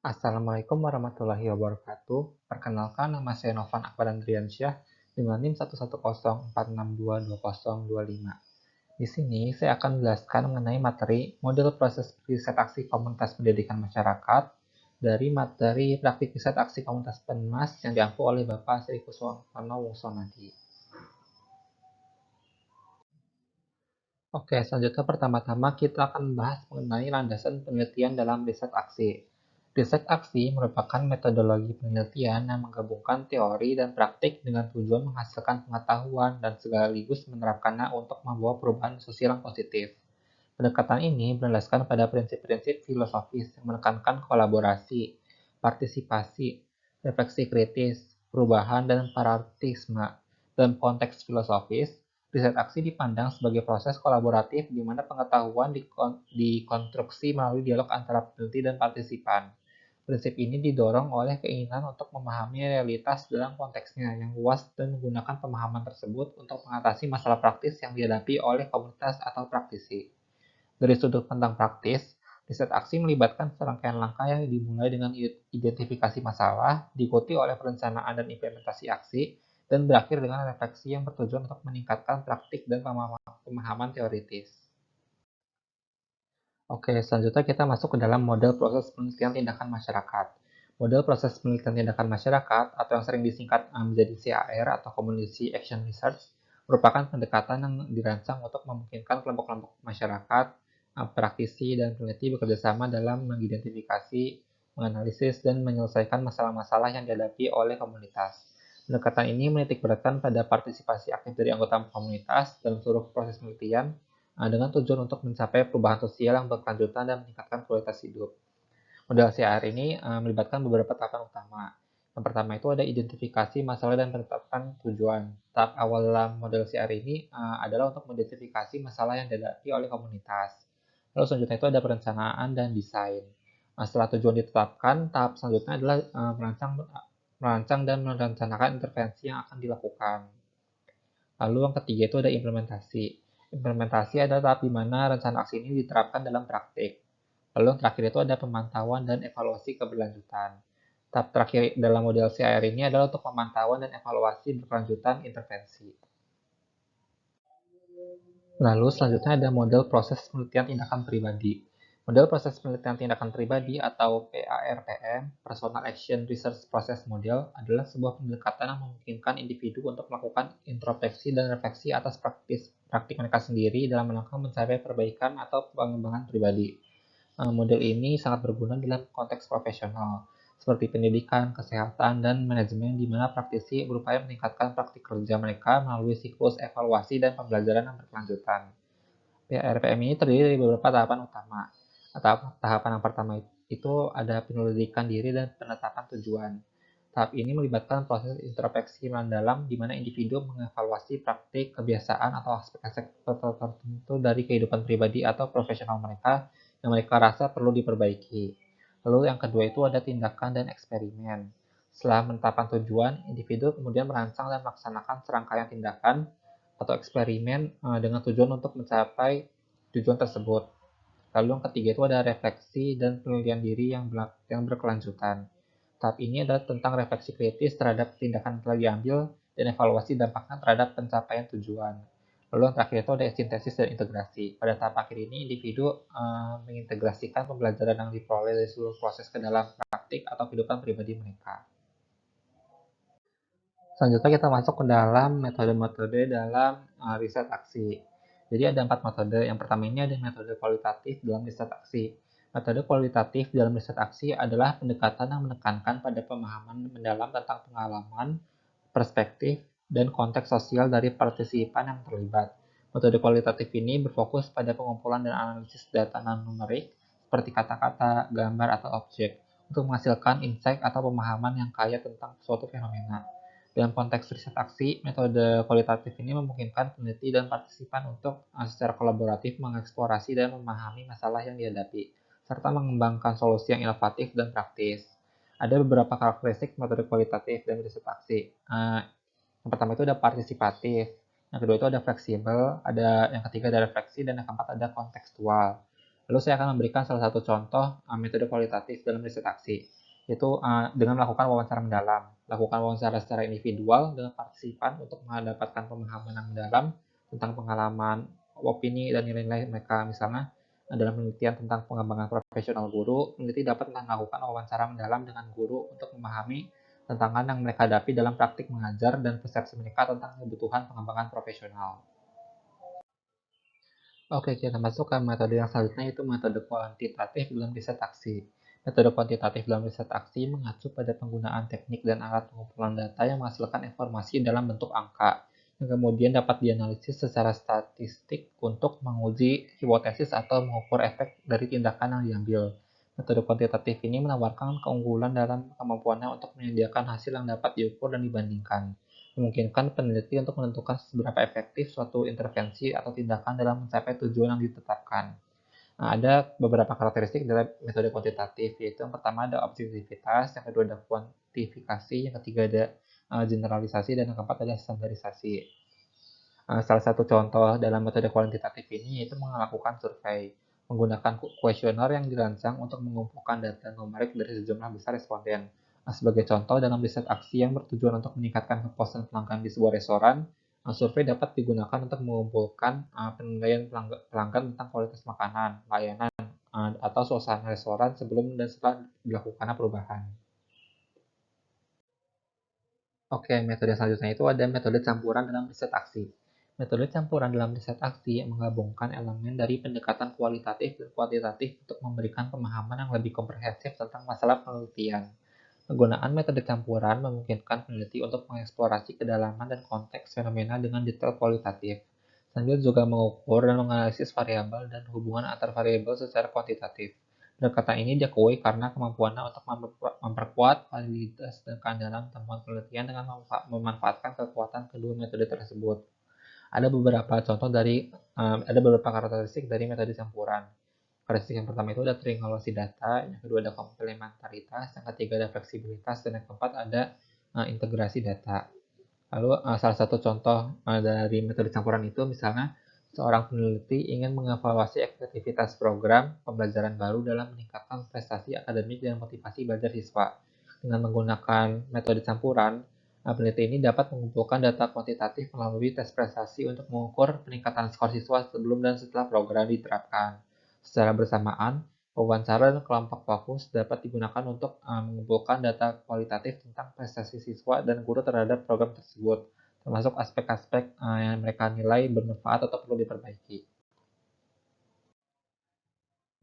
Assalamualaikum warahmatullahi wabarakatuh. Perkenalkan, nama saya Novan Akbar Andriansyah dengan NIM 11046220025. Di sini saya akan menjelaskan mengenai materi model proses riset aksi komunitas pendidikan masyarakat dari materi praktik riset aksi komunitas Penmas yang diampu oleh Bapak Sri Kuswono Wungsonadi. Oke, selanjutnya pertama-tama kita akan membahas mengenai landasan penelitian dalam riset aksi. Riset aksi merupakan metodologi penelitian yang menggabungkan teori dan praktik dengan tujuan menghasilkan pengetahuan dan sekaligus menerapkannya untuk membawa perubahan sosial yang positif. Pendekatan ini berlandaskan pada prinsip-prinsip filosofis yang menekankan kolaborasi, partisipasi, refleksi kritis, perubahan, dan paradigma. Dalam konteks filosofis, riset aksi dipandang sebagai proses kolaboratif di mana pengetahuan dikonstruksi melalui dialog antara peneliti dan partisipan. Prinsip ini didorong oleh keinginan untuk memahami realitas dalam konteksnya yang luas dan menggunakan pemahaman tersebut untuk mengatasi masalah praktis yang dihadapi oleh komunitas atau praktisi. Dari sudut pandang praktis, riset aksi melibatkan serangkaian langkah yang dimulai dengan identifikasi masalah, diikuti oleh perencanaan dan implementasi aksi, dan berakhir dengan refleksi yang bertujuan untuk meningkatkan praktik dan pemahaman teoritis. Oke, selanjutnya kita masuk ke dalam model proses penelitian tindakan masyarakat. Model proses penelitian tindakan masyarakat, atau yang sering disingkat menjadi CAR atau Community Action Research, merupakan pendekatan yang dirancang untuk memungkinkan kelompok-kelompok masyarakat, praktisi, dan peneliti bekerjasama dalam mengidentifikasi, menganalisis, dan menyelesaikan masalah-masalah yang dihadapi oleh komunitas. Pendekatan ini menitikberatkan pada partisipasi aktif dari anggota komunitas dalam seluruh proses penelitian, dengan tujuan untuk mencapai perubahan sosial yang berkelanjutan dan meningkatkan kualitas hidup. Model CR ini melibatkan beberapa tahapan utama. Yang pertama itu ada identifikasi masalah dan penetapan tujuan. Tahap awal dalam model CR ini adalah untuk mengidentifikasi masalah yang dihadapi oleh komunitas. Lalu selanjutnya itu ada perencanaan dan desain. Setelah tujuan ditetapkan, tahap selanjutnya adalah merancang dan merencanakan intervensi yang akan dilakukan. Lalu yang ketiga itu ada implementasi. Implementasi adalah tahap di mana rencana aksi ini diterapkan dalam praktik. Lalu yang terakhir itu ada pemantauan dan evaluasi keberlanjutan. Tahap terakhir dalam model CAR ini adalah untuk pemantauan dan evaluasi berkelanjutan intervensi. Lalu selanjutnya ada model proses penelitian tindakan pribadi. Model proses penelitian tindakan pribadi atau PARPM, Personal Action Research Process Model, adalah sebuah pendekatan yang memungkinkan individu untuk melakukan introspeksi dan refleksi atas praktik mereka sendiri dalam rangka mencapai perbaikan atau pengembangan pribadi. Model ini sangat berguna dalam konteks profesional, seperti pendidikan, kesehatan, dan manajemen di mana praktisi berupaya meningkatkan praktik kerja mereka melalui siklus evaluasi dan pembelajaran yang berkelanjutan. PRPM ini terdiri dari beberapa tahapan utama. Tahapan yang pertama itu ada penyelidikan diri dan penetapan tujuan. Tahap ini melibatkan proses introspeksi mendalam di mana individu mengevaluasi praktik, kebiasaan, atau aspek-aspek tertentu dari kehidupan pribadi atau profesional mereka yang mereka rasa perlu diperbaiki. Lalu yang kedua itu ada tindakan dan eksperimen. Setelah menetapkan tujuan, individu kemudian merancang dan melaksanakan serangkaian tindakan atau eksperimen dengan tujuan untuk mencapai tujuan tersebut. Lalu yang ketiga itu ada refleksi dan penilaian diri yang berkelanjutan. Tahap ini adalah tentang refleksi kritis terhadap tindakan yang telah diambil dan evaluasi dampaknya terhadap pencapaian tujuan. Lalu yang terakhir itu ada sintesis dan integrasi. Pada tahap akhir ini, individu mengintegrasikan pembelajaran yang diperoleh dari seluruh proses ke dalam praktik atau kehidupan pribadi mereka. Selanjutnya kita masuk ke dalam metode-metode dalam riset aksi. Jadi ada 4 metode. Yang pertama ini ada metode kualitatif dalam riset aksi. Metode kualitatif dalam riset aksi adalah pendekatan yang menekankan pada pemahaman mendalam tentang pengalaman, perspektif, dan konteks sosial dari partisipan yang terlibat. Metode kualitatif ini berfokus pada pengumpulan dan analisis data non-numerik seperti kata-kata, gambar, atau objek untuk menghasilkan insight atau pemahaman yang kaya tentang suatu fenomena. Dalam konteks riset aksi, metode kualitatif ini memungkinkan peneliti dan partisipan untuk secara kolaboratif mengeksplorasi dan memahami masalah yang dihadapi, serta mengembangkan solusi yang inovatif dan praktis. Ada beberapa karakteristik metode kualitatif dan riset aksi. Yang pertama itu ada partisipatif, yang kedua itu ada fleksibel, yang ketiga ada refleksi, dan yang keempat ada kontekstual. Lalu saya akan memberikan salah satu contoh metode kualitatif dalam riset aksi, yaitu dengan melakukan wawancara mendalam. Lakukan wawancara secara individual dengan partisipan untuk mendapatkan pemahaman yang mendalam tentang pengalaman, opini, dan nilai-nilai mereka. Misalnya, dalam penelitian tentang pengembangan profesional guru, peneliti dapat melakukan wawancara mendalam dengan guru untuk memahami tantangan yang mereka hadapi dalam praktik mengajar dan persepsi mereka tentang kebutuhan pengembangan profesional. Oke, kita masuk ke metode yang selanjutnya, yaitu metode kuantitatif dalam riset aksi. Metode kuantitatif dalam riset aksi mengacu pada penggunaan teknik dan alat pengumpulan data yang menghasilkan informasi dalam bentuk angka, yang kemudian dapat dianalisis secara statistik untuk menguji hipotesis atau mengukur efek dari tindakan yang diambil. Metode kuantitatif ini menawarkan keunggulan dalam kemampuannya untuk menyediakan hasil yang dapat diukur dan dibandingkan, memungkinkan peneliti untuk menentukan seberapa efektif suatu intervensi atau tindakan dalam mencapai tujuan yang ditetapkan. Nah, ada beberapa karakteristik dalam metode kuantitatif, yaitu yang pertama ada objektivitas, yang kedua ada kuantifikasi, yang ketiga ada generalisasi, dan yang keempat ada standarisasi. Salah satu contoh dalam metode kuantitatif ini yaitu melakukan survei menggunakan kuesioner yang dirancang untuk mengumpulkan data numerik dari sejumlah besar responden. Sebagai contoh, dalam riset aksi yang bertujuan untuk meningkatkan kepuasan pelanggan di sebuah restoran, survei dapat digunakan untuk mengumpulkan penilaian pelanggan tentang kualitas makanan, layanan, atau suasana restoran sebelum dan setelah dilakukan perubahan. Oke, metode selanjutnya itu ada metode campuran dalam riset aksi. Metode campuran dalam riset aksi menggabungkan elemen dari pendekatan kualitatif dan kuantitatif untuk memberikan pemahaman yang lebih komprehensif tentang masalah penelitian. Penggunaan metode campuran memungkinkan peneliti untuk mengeksplorasi kedalaman dan konteks fenomena dengan detail kualitatif, sambil juga mengukur dan menganalisis variabel dan hubungan antar variabel secara kuantitatif. Pendekatan ini diakui karena kemampuannya untuk memperkuat validitas dan keandalan temuan penelitian dengan memanfaatkan kekuatan kedua metode tersebut. Ada beberapa karakteristik dari metode campuran. Karakteristik yang pertama itu ada triangulasi data, yang kedua ada komplementaritas, yang ketiga ada fleksibilitas, dan yang keempat ada integrasi data. Lalu salah satu contoh dari metode campuran itu misalnya seorang peneliti ingin mengevaluasi efektivitas program pembelajaran baru dalam meningkatkan prestasi akademik dan motivasi belajar siswa. Dengan menggunakan metode campuran, peneliti ini dapat mengumpulkan data kuantitatif melalui tes prestasi untuk mengukur peningkatan skor siswa sebelum dan setelah program diterapkan. Secara bersamaan, wawancara dan kelompok fokus dapat digunakan untuk mengumpulkan data kualitatif tentang prestasi siswa dan guru terhadap program tersebut, termasuk aspek-aspek yang mereka nilai bermanfaat atau perlu diperbaiki.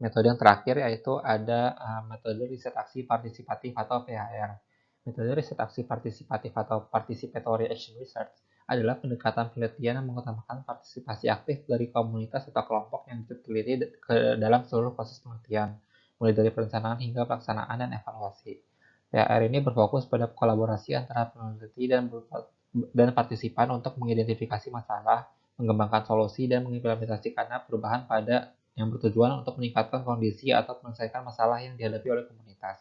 Metode yang terakhir yaitu ada metode riset aksi partisipatif atau PAR. Metode riset aksi partisipatif atau Participatory Action Research adalah pendekatan penelitian yang mengutamakan partisipasi aktif dari komunitas atau kelompok yang diteliti ke dalam seluruh proses penelitian, mulai dari perencanaan hingga pelaksanaan dan evaluasi. PAR ini berfokus pada kolaborasi antara peneliti dan partisipan untuk mengidentifikasi masalah, mengembangkan solusi, dan mengimplementasikannya perubahan pada yang bertujuan untuk meningkatkan kondisi atau menyelesaikan masalah yang dihadapi oleh komunitas.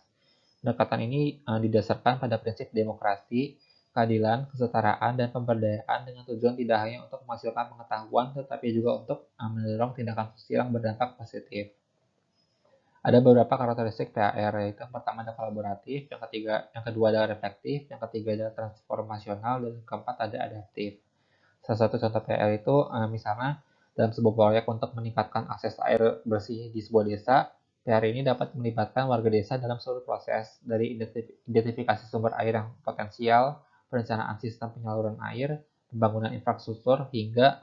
Pendekatan ini didasarkan pada prinsip demokrasi, keadilan, kesetaraan, dan pemberdayaan dengan tujuan tidak hanya untuk menghasilkan pengetahuan, tetapi juga untuk mendorong tindakan sosial yang berdampak positif. Ada beberapa karakteristik PAR, yaitu yang pertama ada kolaboratif, yang kedua ada reflektif, yang ketiga ada transformasional, dan yang keempat ada adaptif. Salah satu contoh PAR itu misalnya dalam sebuah proyek untuk meningkatkan akses air bersih di sebuah desa, PAR ini dapat melibatkan warga desa dalam seluruh proses, dari identifikasi sumber air yang potensial, perencanaan sistem penyaluran air, pembangunan infrastruktur, hingga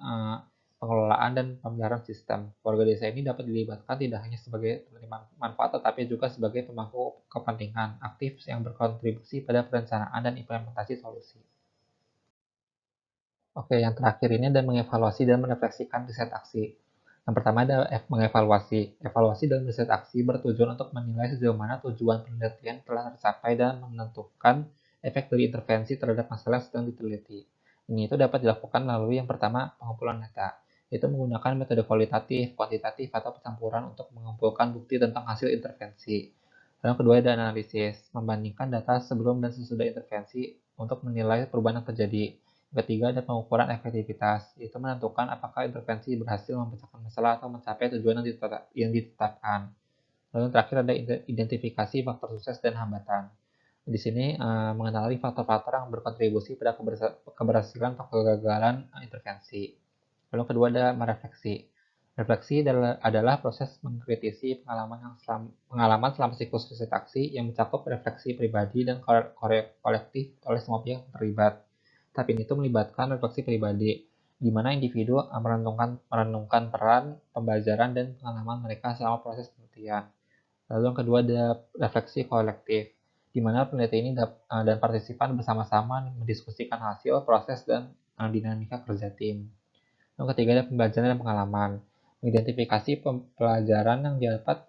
pengelolaan dan pemeliharaan sistem. Warga desa ini dapat dilibatkan tidak hanya sebagai penerima manfaat, tetapi juga sebagai pemangku kepentingan aktif yang berkontribusi pada perencanaan dan implementasi solusi. Oke, yang terakhir ini ada mengevaluasi dan merefleksikan riset aksi. Yang pertama ada mengevaluasi. Evaluasi dalam riset aksi bertujuan untuk menilai sejauh mana tujuan penelitian telah tercapai dan menentukan efek dari intervensi terhadap masalah yang sedang diteliti. Ini itu dapat dilakukan melalui yang pertama pengumpulan data, yaitu menggunakan metode kualitatif, kuantitatif, atau percampuran untuk mengumpulkan bukti tentang hasil intervensi. Yang kedua ada analisis, membandingkan data sebelum dan sesudah intervensi untuk menilai perubahan yang terjadi. Ketiga, ada pengukuran efektivitas, yaitu menentukan apakah intervensi berhasil memecahkan masalah atau mencapai tujuan yang ditetapkan. Lalu yang terakhir ada identifikasi faktor sukses dan hambatan. Di sini mengenali faktor-faktor yang berkontribusi pada keberhasilan atau kegagalan intervensi. Lalu yang kedua ada merefleksi. Refleksi adalah proses mengkritisi pengalaman selama siklus riset aksi yang mencakup refleksi pribadi dan kolektif oleh semua pihak terlibat. Tahap ini itu melibatkan refleksi pribadi, di mana individu merenungkan peran, pembelajaran, dan pengalaman mereka selama proses penelitian. Lalu yang kedua ada refleksi kolektif, di mana peneliti ini dan partisipan bersama-sama mendiskusikan hasil, proses, dan dinamika kerja tim. Yang ketiga ada pembelajaran dan pengalaman, mengidentifikasi pelajaran yang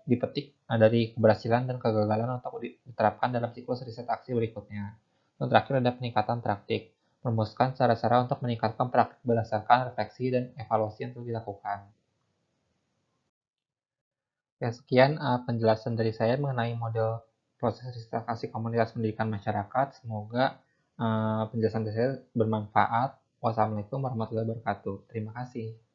dipetik dari keberhasilan dan kegagalan untuk diterapkan dalam siklus riset aksi berikutnya. Yang terakhir ada peningkatan praktik, merumuskan cara-cara untuk meningkatkan praktik berdasarkan refleksi dan evaluasi yang telah dilakukan. Ya, sekian penjelasan dari saya mengenai model proses riset aksi komunitas pendidikan masyarakat. Semoga penjelasan dari saya bermanfaat. Wassalamualaikum warahmatullahi wabarakatuh. Terima kasih.